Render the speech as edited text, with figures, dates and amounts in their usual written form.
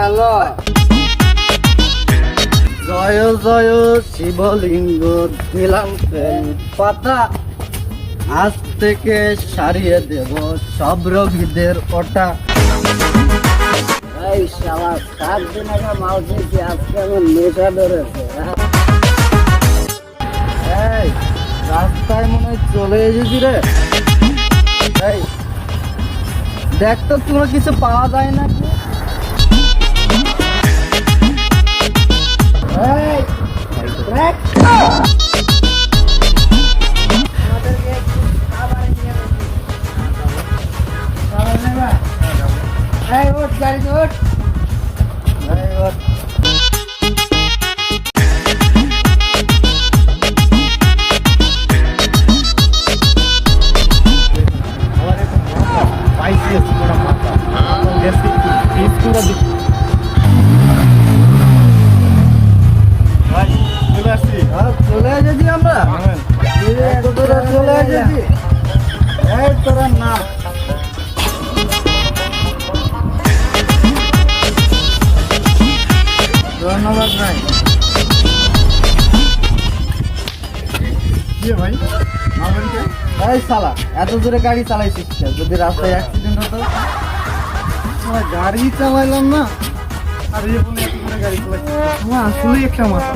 Hello. জয় জয় শিবলিঙ্গ দিলাম পাতা, আজ থেকে সারিয়ে দেব সব রোগীদের ওটা। এই শালা 7 দিন আগে মাল খেয়েছি, আজকে আমার নেশা ধরেছে। এই রাস্তায় মনে হয় চলে এসেছি রে। এই দেখ তো তোমার কিছু পাওয়া যায় নাকি? এই দেখ আমাদেরকে একটু খাবার নিয়ে খাবার নেবা? এই ওঠ, গাড়িতে ওঠ। এই ওঠ। চলে এসেছি আমরা, চলে এসেছি। এই তোরা না ধন্যবাদ নাই ভাই। এই শালা এত জোরে গাড়ি চালাইছিস, যদি রাস্তায় অ্যাক্সিডেন্ট হতো? গাড়ি চালাইলাম না, আর গাড়ি চালাইছি আসলেই একটা মাথা।